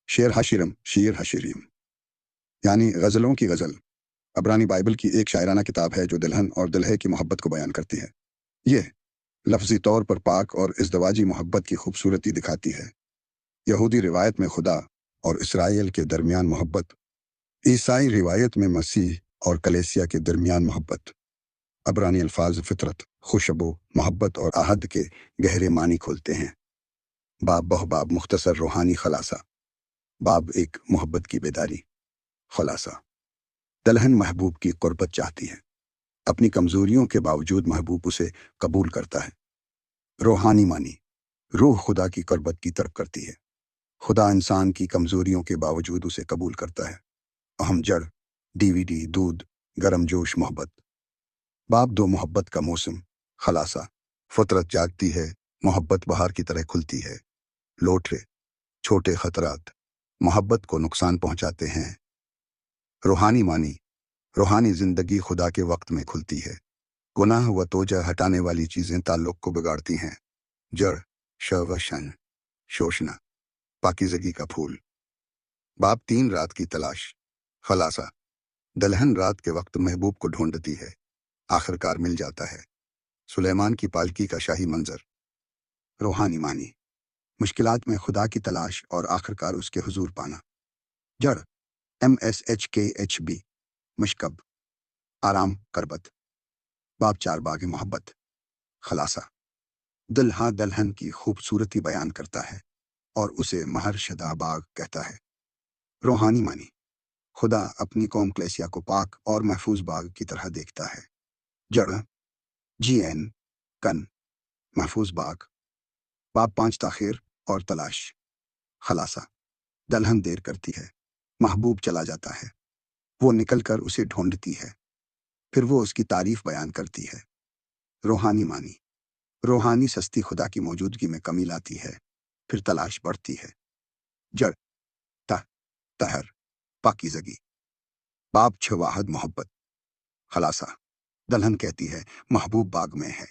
شیر ہاشرم شیر ہشریم یعنی غزلوں کی غزل عبرانی بائبل کی ایک شاعرانہ کتاب ہے جو دلہن اور دلہے کی محبت کو بیان کرتی ہے۔ یہ لفظی طور پر پاک اور ازدواجی محبت کی خوبصورتی دکھاتی ہے۔ یہودی روایت میں خدا اور اسرائیل کے درمیان محبت، عیسائی روایت میں مسیح اور کلیسیا کے درمیان محبت۔ عبرانی الفاظ فطرت، خوشبو، محبت اور عہد کے گہرے معنی کھولتے ہیں۔ باب مختصر روحانی خلاصہ۔ باب ایک محبت کی بیداری۔ خلاصہ: دلہن محبوب کی قربت چاہتی ہے۔ اپنی کمزوریوں کے باوجود محبوب اسے قبول کرتا ہے۔ روحانی معنی: روح خدا کی قربت کی طرف کرتی ہے۔ خدا انسان کی کمزوریوں کے باوجود اسے قبول کرتا ہے۔ اہم جڑ: DVD، دودھ، گرم جوش، محبت۔ باب دو محبت کا موسم۔ خلاصہ: فطرت جاگتی ہے، محبت بہار کی طرح کھلتی ہے۔ لوٹرے: چھوٹے خطرات محبت کو نقصان پہنچاتے ہیں۔ روحانی معنی: روحانی زندگی خدا کے وقت میں کھلتی ہے۔ گناہ و توجہ ہٹانے والی چیزیں تعلق کو بگاڑتی ہیں۔ جڑ: شوشن، شوشنا، پاکیزگی کا پھول۔ باب 3 رات کی تلاش۔ خلاصہ: دلہن رات کے وقت محبوب کو ڈھونڈتی ہے، آخر کار مل جاتا ہے۔ سلیمان کی پالکی کا شاہی منظر۔ روحانی معنی: مشکلات میں خدا کی تلاش اور آخر کار اس کے حضور پانا۔ جڑ: MSHKHB، مشکب، آرام، قربت۔ باب 4 باغ محبت۔ خلاصہ: دلہا دلہن کی خوبصورتی بیان کرتا ہے اور اسے مہر شدہ باغ کہتا ہے۔ روحانی معنی: خدا اپنی قوم کلیسیا کو پاک اور محفوظ باغ کی طرح دیکھتا ہے۔ جڑ: GN، کن، محفوظ باغ۔ باب 5 تاخیر اور تلاش۔ خلاصہ: دلہن دیر کرتی ہے، محبوب چلا جاتا ہے، وہ نکل کر اسے ڈھونڈتی ہے، پھر وہ اس کی تعریف بیان کرتی ہے۔ روحانی معنی: روحانی سستی خدا کی موجودگی میں کمی لاتی ہے، پھر تلاش بڑھتی ہے۔ جڑ: طہر، پاکیزگی۔ باب 6 واحد محبت۔ خلاصہ: دلہن کہتی ہے محبوب باغ میں ہے،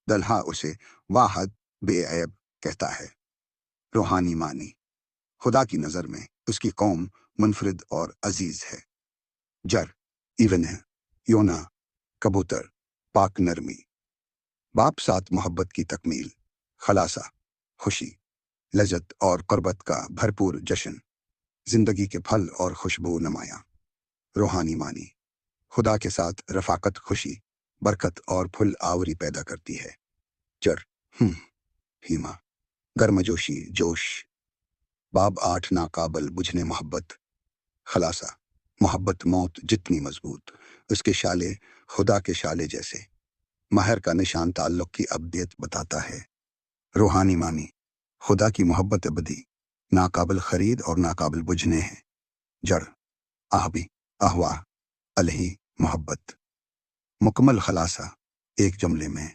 دلہا اسے واحد، بے عیب کہتا ہے۔ روحانی معنی: خدا کی نظر میں اس کی قوم منفرد اور عزیز ہے۔ جر: ایون ہے، یونا، کبوتر، پاک نرمی۔ باب 7 محبت کی تکمیل۔ خلاصہ: خوشی، لذت اور قربت کا بھرپور جشن، زندگی کے پھل اور خوشبو نمایاں۔ روحانی معنی: خدا کے ساتھ رفاقت خوشی، برکت اور پھل آوری پیدا کرتی ہے۔ جر: ہیما، گرمجوشی، جوش۔ باب 8 ناقابل بجھنے محبت۔ خلاصہ: محبت موت جتنی مضبوط، اس کے شعلے خدا کے شعلے جیسے۔ مہر کا نشان تعلق کی ابدیت بتاتا ہے۔ روحانی معنی: خدا کی محبت ابدی، ناقابل خرید اور ناقابل بجھنے ہے۔ جڑ: آہبی، احوا، الہی، محبت۔ مکمل خلاصہ ایک جملے میں: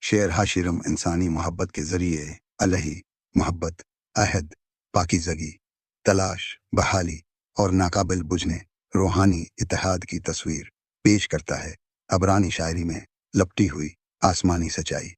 شیر ہاشرم انسانی محبت کے ذریعے الہی، محبت، عہد، پاکیزگی، تلاش، بحالی اور ناقابل بجھنے روحانی اتحاد کی تصویر پیش کرتا ہے۔ عبرانی شاعری میں لپٹی ہوئی آسمانی سچائی۔